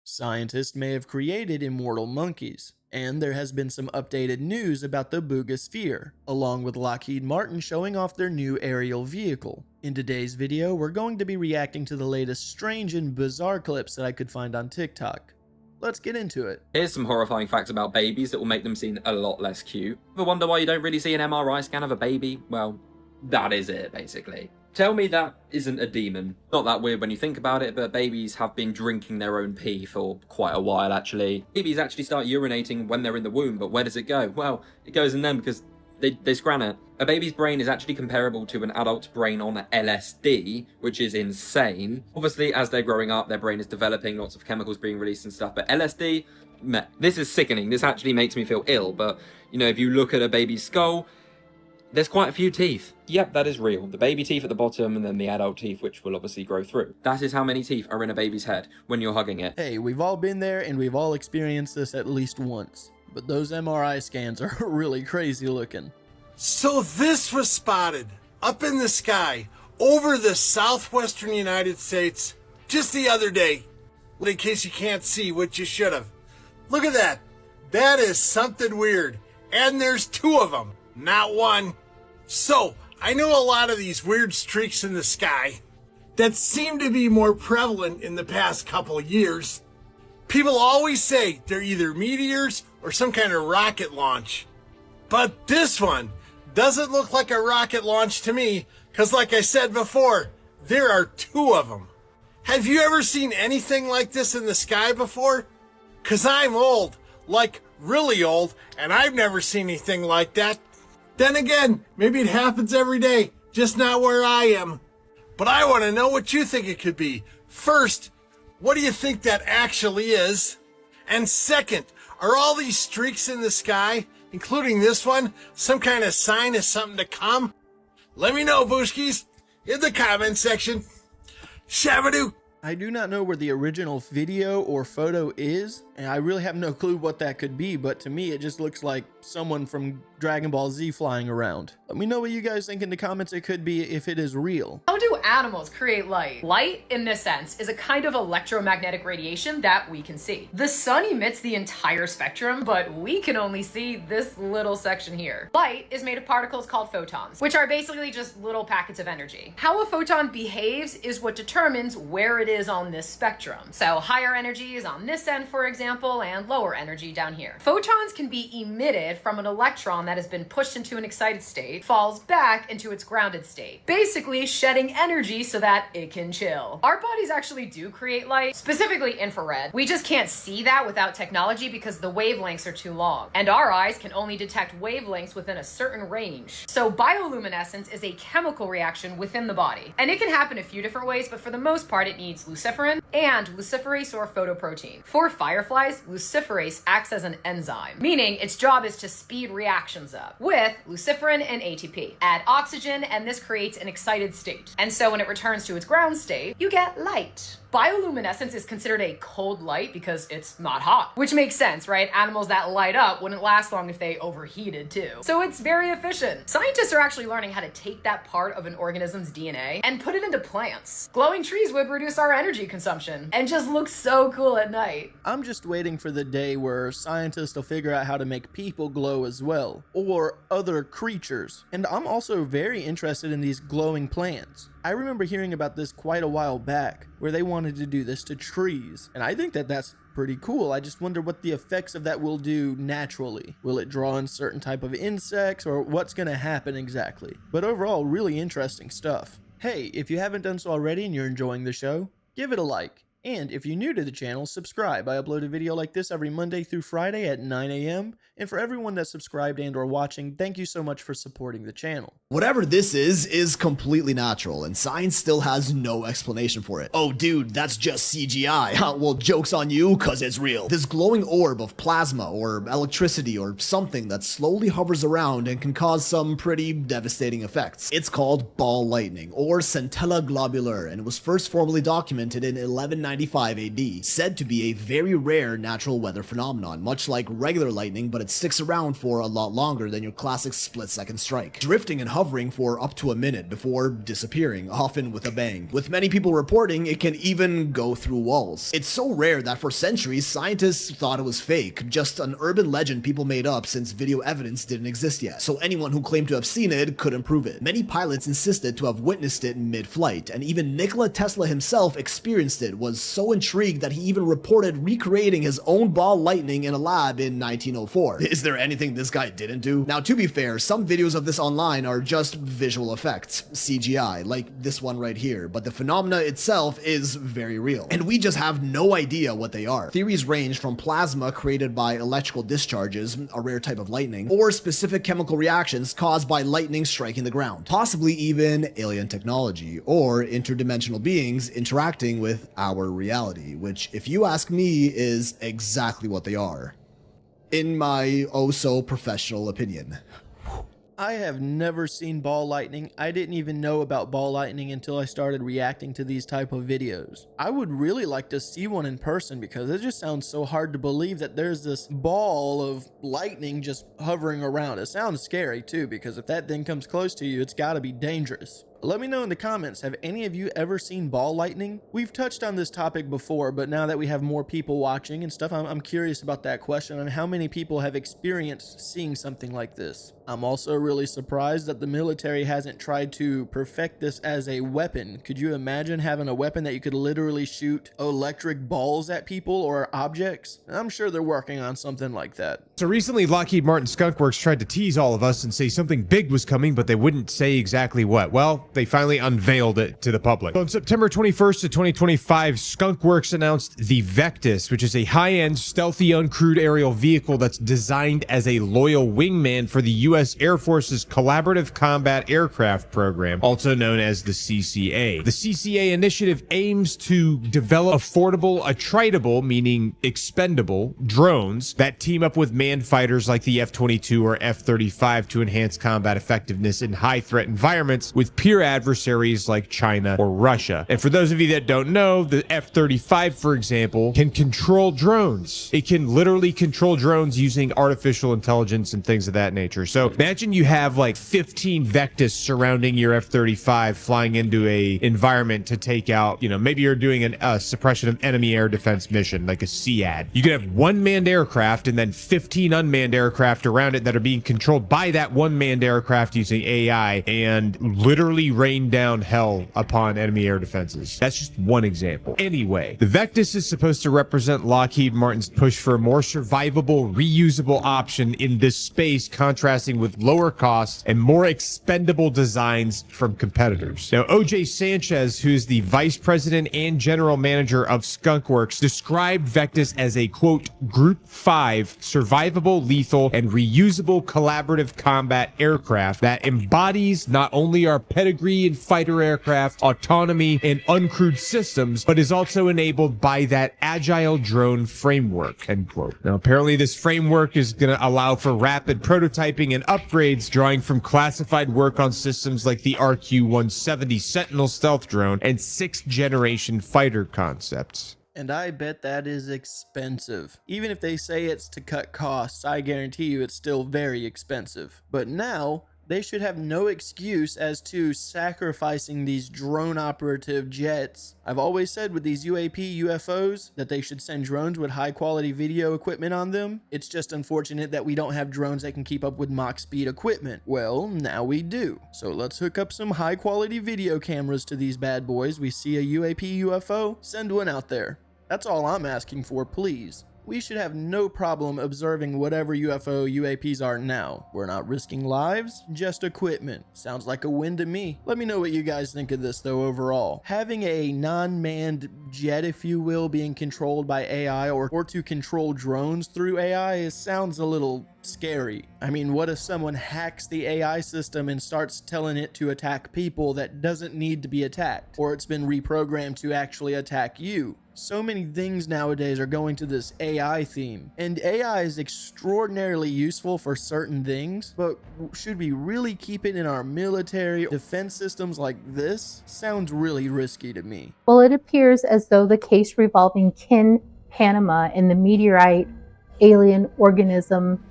Scientists may have created immortal monkeys, and there has been some updated news about the Bogusphere, along with Lockheed Martin showing off their new aerial vehicle. In today's video, we're going to be reacting to the latest strange and bizarre clips that I could find on TikTok. Let's get into it. Here's some horrifying facts about babies that will make them seem a lot less cute. Ever wonder why you don't really see an MRI scan of a baby? Well, that is it, basically. Tell me that isn't a demon. Not that weird when you think about it, but babies have been drinking their own pee for quite a while, actually. Babies actually start urinating when they're in the womb, but where does it go? Well, it goes in them because they scran it. A baby's brain is actually comparable to an adult's brain on LSD, which is insane. Obviously, as they're growing up, their brain is developing, lots of chemicals being released and stuff, but LSD, meh. This is sickening. This actually makes me feel ill, but, you know, if you look at a baby's skull, there's quite a few teeth. Yep, that is real. The baby teeth at the bottom and then the adult teeth, which will obviously grow through. That is how many teeth are in a baby's head when you're hugging it. Hey, we've all been there and we've all experienced this at least once. But those MRI scans are really crazy looking. So this was spotted up in the sky over the southwestern United States just the other day. In case you can't see, which you should have. Look at that. That is something weird. And there's two of them, not one. So, I know a lot of these weird streaks in the sky that seem to be more prevalent in the past couple of years. People always say they're either meteors or some kind of rocket launch. But this one doesn't look like a rocket launch to me, because like I said before, there are two of them. Have you ever seen anything like this in the sky before? Because I'm old, like really old, and I've never seen anything like that. Then again, maybe it happens every day, just not where I am. But I want to know what you think it could be. First, what do you think that actually is? And second, are all these streaks in the sky, including this one, some kind of sign of something to come? Let me know, Booskies, in the comment section. Shabadoo! I do not know where the original video or photo is, and I really have no clue what that could be, but to me it just looks like someone from Dragon Ball Z flying around. Let me know what you guys think in the comments it could be if it is real. How do animals create light? Light, in this sense, is a kind of electromagnetic radiation that we can see. The sun emits the entire spectrum, but we can only see this little section here. Light is made of particles called photons, which are basically just little packets of energy. How a photon behaves is what determines where it is on this spectrum. So higher energy is on this end, for example, and lower energy down here. Photons can be emitted from an electron that has been pushed into an excited state, falls back into its grounded state, basically shedding energy so that it can chill. Our bodies actually do create light, specifically infrared. We just can't see that without technology because the wavelengths are too long, and our eyes can only detect wavelengths within a certain range. So bioluminescence is a chemical reaction within the body, and it can happen a few different ways, but for the most part it needs luciferin and luciferase or photoprotein. For fireflies, luciferase acts as an enzyme, meaning its job is to speed reactions up with luciferin and ATP. Add oxygen and this creates an excited state. And so when it returns to its ground state, you get light. Bioluminescence is considered a cold light because it's not hot, which makes sense, right? Animals that light up wouldn't last long if they overheated too. So it's very efficient. Scientists are actually learning how to take that part of an organism's DNA and put it into plants. Glowing trees would reduce our energy consumption and just look so cool at night. I'm just waiting for the day where scientists will figure out how to make people glow as well, or other creatures. And I'm also very interested in these glowing plants. I remember hearing about this quite a while back, where they wanted to do this to trees, and I think that that's pretty cool. I just wonder what the effects of that will do naturally. Will it draw in certain type of insects, or what's gonna happen exactly? But overall, really interesting stuff. Hey, if you haven't done so already and you're enjoying the show, give it a like. And if you're new to the channel, subscribe. I upload a video like this every Monday through Friday at 9 a.m. And for everyone that's subscribed and or watching, thank you so much for supporting the channel. Whatever this is completely natural, and science still has no explanation for it. Oh dude, that's just CGI. Well, joke's on you, cause it's real. This glowing orb of plasma or electricity or something that slowly hovers around and can cause some pretty devastating effects. It's called ball lightning, or centella globular, and it was first formally documented in 1190 495 AD, said to be a very rare natural weather phenomenon, much like regular lightning, but it sticks around for a lot longer than your classic split-second strike, drifting and hovering for up to a minute before disappearing, often with a bang, with many people reporting it can even go through walls. It's so rare that for centuries, scientists thought it was fake, just an urban legend people made up since video evidence didn't exist yet, so anyone who claimed to have seen it couldn't prove it. Many pilots insisted to have witnessed it mid-flight, and even Nikola Tesla himself experienced it, was so intrigued that he even reported recreating his own ball lightning in a lab in 1904. Is there anything this guy didn't do? Now, to be fair, some videos of this online are just visual effects, CGI, like this one right here, but the phenomena itself is very real, and we just have no idea what they are. Theories range from plasma created by electrical discharges, a rare type of lightning, or specific chemical reactions caused by lightning striking the ground, possibly even alien technology, or interdimensional beings interacting with our reality, which, if you ask me, is exactly what they are, in my oh-so-professional opinion. I have never seen ball lightning. I didn't even know about ball lightning until I started reacting to these type of videos. I would really like to see one in person because it just sounds so hard to believe that there's this ball of lightning just hovering around. It sounds scary too, because if that thing comes close to you, it's gotta be dangerous. Let me know in the comments, have any of you ever seen ball lightning? We've touched on this topic before, but now that we have more people watching and stuff, I'm curious about that question on how many people have experienced seeing something like this. I'm also really surprised that the military hasn't tried to perfect this as a weapon. Could you imagine having a weapon that you could literally shoot electric balls at people or objects? I'm sure they're working on something like that. So recently, Lockheed Martin Skunk Works tried to tease all of us and say something big was coming, but they wouldn't say exactly what. Well, they finally unveiled it to the public. So on September 21st of 2025, Skunk Works announced the Vectis, which is a high-end, stealthy, uncrewed aerial vehicle that's designed as a loyal wingman for the U.S. Air Force's Collaborative Combat Aircraft Program, also known as the CCA. The CCA initiative aims to develop affordable, attritable, meaning expendable, drones that team up with manned fighters like the F-22 or F-35 to enhance combat effectiveness in high-threat environments with peer adversaries like China or Russia. And for those of you that don't know, the F-35, for example, can control drones. It can literally control drones using artificial intelligence and things of that nature. So imagine you have like 15 Vectis surrounding your F-35 flying into a environment to take out, maybe you're doing a suppression of enemy air defense mission, like a SEAD. You could have one manned aircraft and then 15 unmanned aircraft around it that are being controlled by that one manned aircraft using AI and literally rain down hell upon enemy air defenses. That's just one example. Anyway, the Vectis is supposed to represent Lockheed Martin's push for a more survivable, reusable option in this space, contrasting with lower costs and more expendable designs from competitors. Now, OJ Sanchez, who's the vice president and general manager of Skunk Works, described Vectis as a, quote, Group 5 survivable, lethal, and reusable collaborative combat aircraft that embodies not only our pedigree in fighter aircraft, autonomy, and uncrewed systems, but is also enabled by that agile drone framework, end quote. Now, apparently this framework is going to allow for rapid prototyping and upgrades, drawing from classified work on systems like the RQ-170 Sentinel stealth drone and 6th generation fighter concepts. And I bet that is expensive. Even if they say it's to cut costs, I guarantee you it's still very expensive. But now, they should have no excuse as to sacrificing these drone operative jets. I've always said with these UAP UFOs that they should send drones with high quality video equipment on them. It's just unfortunate that we don't have drones that can keep up with Mach speed equipment. Well, now we do. So let's hook up some high quality video cameras to these bad boys. We see a UAP UFO, send one out there. That's all I'm asking for, please. We should have no problem observing whatever UFO UAPs are now. We're not risking lives, just equipment. Sounds like a win to me. Let me know what you guys think of this though overall. Having a non-manned jet, if you will, being controlled by AI or to control drones through AI sounds a little scary. I mean, what if someone hacks the AI system and starts telling it to attack people that doesn't need to be attacked, or it's been reprogrammed to actually attack you? So many things nowadays are going to this AI theme, and AI is extraordinarily useful for certain things, but should we really keep it in our military defense systems like this? Sounds really risky to me. Well, it appears as though the case revolving Panama and the meteorite alien organism,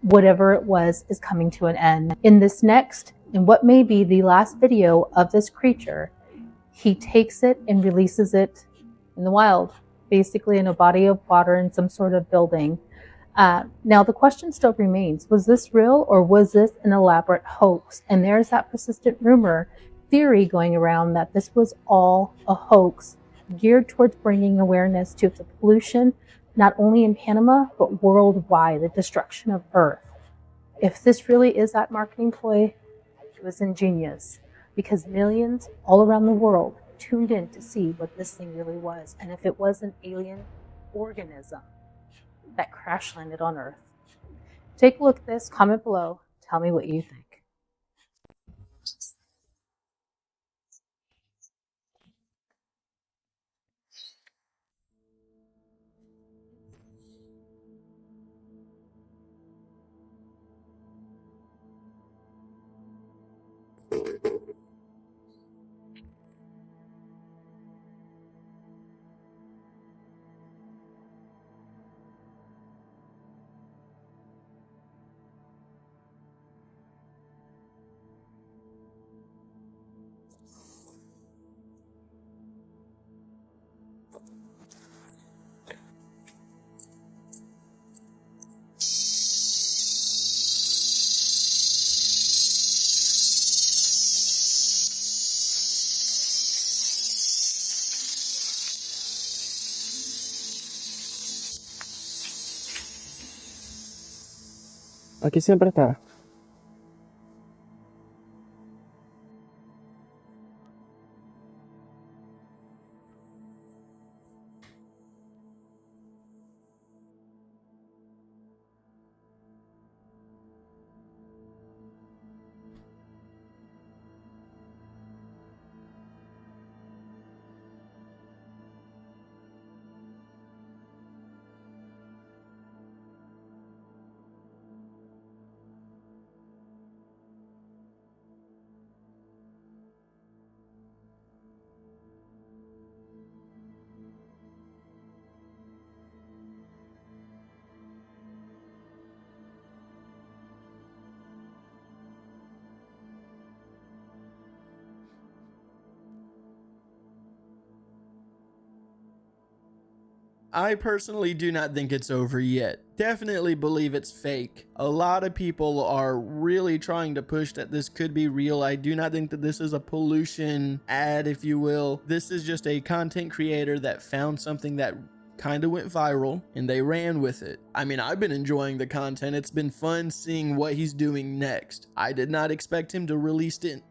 whatever it was, is coming to an end. In this next, and what may be the last video of this creature, he takes it and releases it in the wild, basically in a body of water in some sort of building. Now the question still remains, was this real or was this an elaborate hoax? And there's that persistent theory going around that this was all a hoax geared towards bringing awareness to the pollution, not only in Panama, but worldwide, the destruction of Earth. If this really is that marketing ploy, it was ingenious, because millions all around the world tuned in to see what this thing really was, and if it was an alien organism that crash landed on Earth. Take a look at this, comment below, tell me what you think. Aquí siempre está. I personally do not think it's over yet. Definitely believe it's fake. A lot of people are really trying to push that this could be real. I do not think that this is a pollution ad, if you will. This is just a content creator that found something that kind of went viral and they ran with it. I mean, I've been enjoying the content. It's been fun seeing what he's doing next. I did not expect him to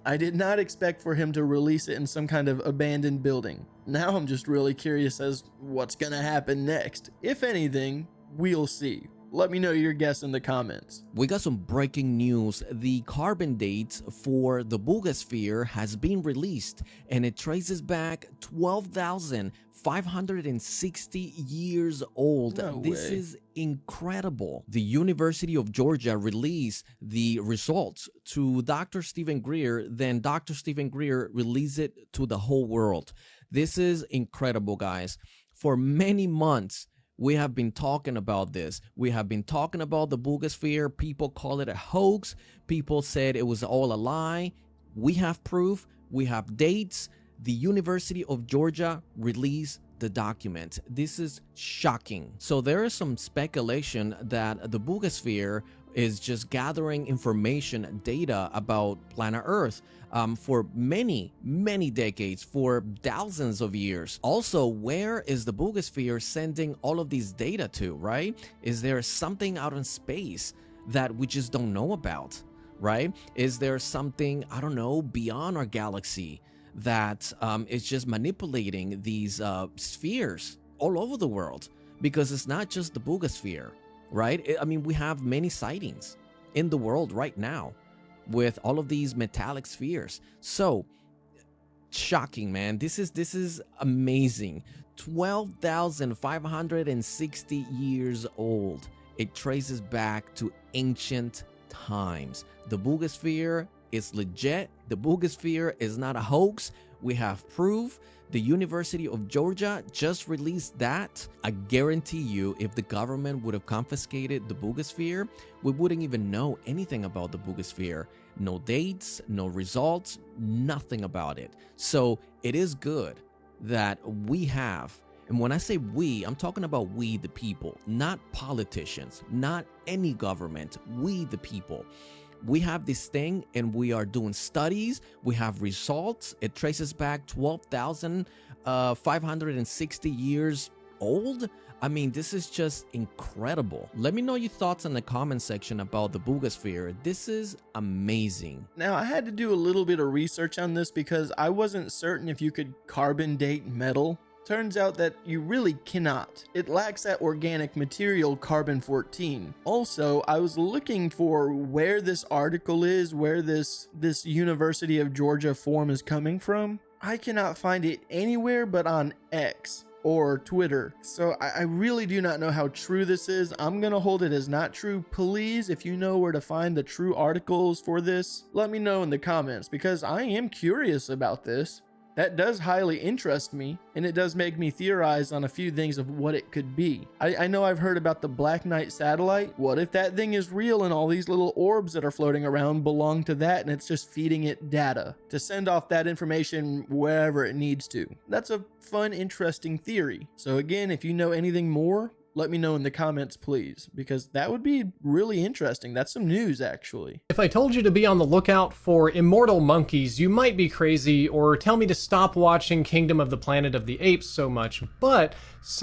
I did not expect for him to release it in some kind of abandoned building. Now I'm just really curious as what's gonna happen next. If anything, we'll see. Let me know your guess in the comments. We got some breaking news. The carbon dates for the Bogusphere has been released, and it traces back 12,560 years old. No This way. is incredible. The University of Georgia released the results to Dr. Stephen Greer, then Dr. Stephen Greer released it to the whole world. This is incredible, guys. For many months, we have been talking about this. We have been talking about the Bogusphere. People call it a hoax. People said it was all a lie. We have proof. We have dates. The University of Georgia released the document. This is shocking. So there is some speculation that the Bogusphere is just gathering information, data about planet Earth for many decades, for thousands of years. Also, where is the Bogusphere sending all of these data to, right? Is there something out in space that we just don't know about, right? Is there something, I don't know, beyond our galaxy that is just manipulating these spheres all over the world? Because it's not just the Bogusphere, right? I mean, we have many sightings in the world right now with all of these metallic spheres. So shocking, man. This is amazing. 12,560 years old. It traces back to ancient times. The Bogusphere is legit. The Bogusphere is not a hoax. We have proof. The University of Georgia just released that. I guarantee you, if the government would have confiscated the Bogusphere, we wouldn't even know anything about the Bogusphere. No dates, no results, nothing about it. So it is good that we have, and when I say we, I'm talking about we the people, not politicians, not any government, we the people. We have this thing and we are doing studies. We have results. It traces back 12,560 years old. I mean, this is just incredible. Let me know your thoughts in the comment section about the Bogusphere. This is amazing. Now, I had to do a little bit of research on this because I wasn't certain if you could carbon date metal. Turns out that you really cannot. It lacks that organic material carbon-14. Also, I was looking for where this article is, where this University of Georgia form is coming from. I cannot find it anywhere but on X or Twitter. So I really do not know how true this is. I'm gonna hold it as not true. Please, if you know where to find the true articles for this, let me know in the comments because I am curious about this. That does highly interest me, and it does make me theorize on a few things of what it could be. I know I've heard about the Black Knight satellite. What if that thing is real and all these little orbs that are floating around belong to that and it's just feeding it data to send off that information wherever it needs to? That's a fun, interesting theory. So again, if you know anything more, let me know in the comments, please, because that would be really interesting. That's some news, actually. If I told you to be on the lookout for immortal monkeys, you might be crazy or tell me to stop watching Kingdom of the Planet of the Apes so much, but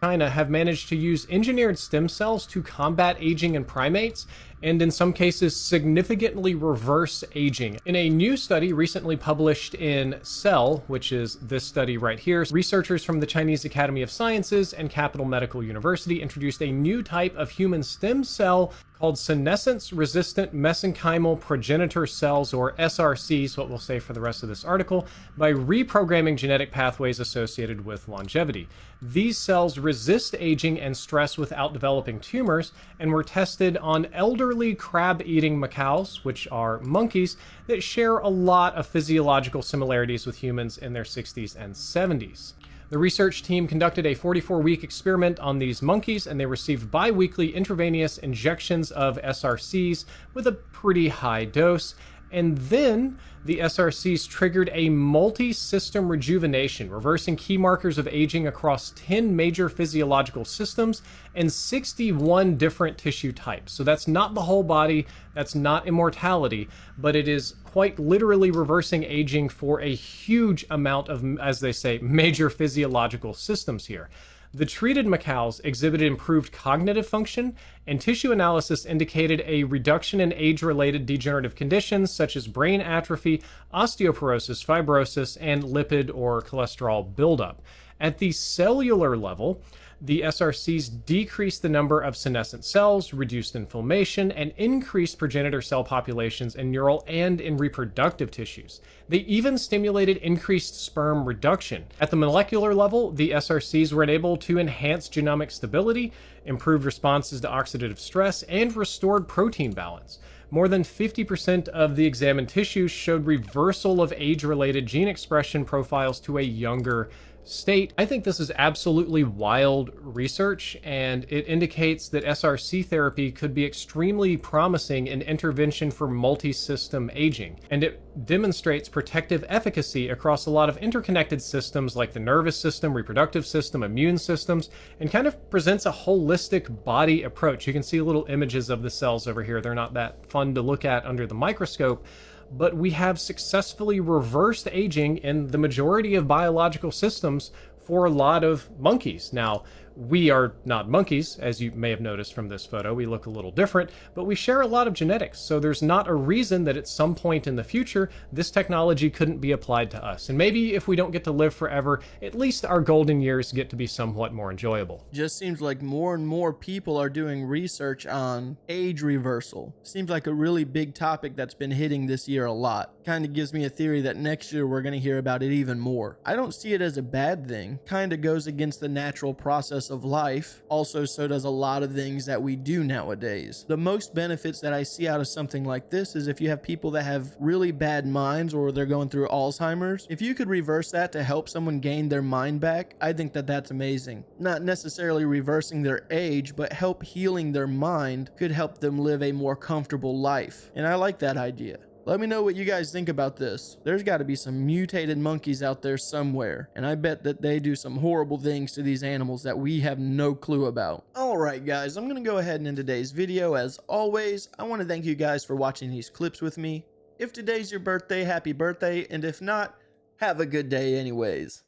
China have managed to use engineered stem cells to combat aging in primates and in some cases significantly reverse aging. In a new study recently published in Cell, which is this study right here, researchers from the Chinese Academy of Sciences and Capital Medical University introduced a new type of human stem cell called senescence-resistant mesenchymal progenitor cells, or SRCs, what we'll say for the rest of this article, by reprogramming genetic pathways associated with longevity. These cells resist aging and stress without developing tumors, and were tested on elderly crab-eating macaques, which are monkeys, that share a lot of physiological similarities with humans in their 60s and 70s. The research team conducted a 44-week experiment on these monkeys, and they received bi-weekly intravenous injections of SRCs with a pretty high dose. And then the SRCs triggered a multi-system rejuvenation, reversing key markers of aging across 10 major physiological systems and 61 different tissue types. So that's not the whole body, that's not immortality, but it is quite literally reversing aging for a huge amount of, as they say, major physiological systems here. The treated macaques exhibited improved cognitive function, and tissue analysis indicated a reduction in age-related degenerative conditions such as brain atrophy, osteoporosis, fibrosis, and lipid or cholesterol buildup. At the cellular level, the SRCs decreased the number of senescent cells, reduced inflammation, and increased progenitor cell populations in neural and in reproductive tissues. They even stimulated increased sperm reduction. At the molecular level, the SRCs were able to enhance genomic stability, improved responses to oxidative stress, and restored protein balance. More than 50% of the examined tissues showed reversal of age-related gene expression profiles to a younger state. I think this is absolutely wild research, and it indicates that SRC therapy could be extremely promising in intervention for multi-system aging, and it demonstrates protective efficacy across a lot of interconnected systems like the nervous system, reproductive system, immune systems, and kind of presents a holistic body approach. You can see little images of the cells over here. They're not that fun to look at under the microscope, but we have successfully reversed aging in the majority of biological systems for a lot of monkeys. Now, We are not monkeys, as you may have noticed from this photo. We look a little different, but we share a lot of genetics, so there's not a reason that at some point in the future, this technology couldn't be applied to us. And maybe if we don't get to live forever, at least our golden years get to be somewhat more enjoyable. Just seems like more and more people are doing research on age reversal. Seems like a really big topic that's been hitting this year a lot. Kind of gives me a theory that next year we're going to hear about it even more. I don't see it as a bad thing. Kind of goes against the natural process of life. Also, so does a lot of things that we do nowadays. The most benefits that I see out of something like this is if you have people that have really bad minds or they're going through Alzheimer's, if you could reverse that to help someone gain their mind back, I think that that's amazing. Not necessarily reversing their age, but help healing their mind could help them live a more comfortable life. And I like that idea. Let me know what you guys think about this. There's got to be some mutated monkeys out there somewhere, and I bet that they do some horrible things to these animals that we have no clue about. Alright guys, I'm going to go ahead and end today's video. As always, I want to thank you guys for watching these clips with me. If today's your birthday, happy birthday, and if not, have a good day anyways.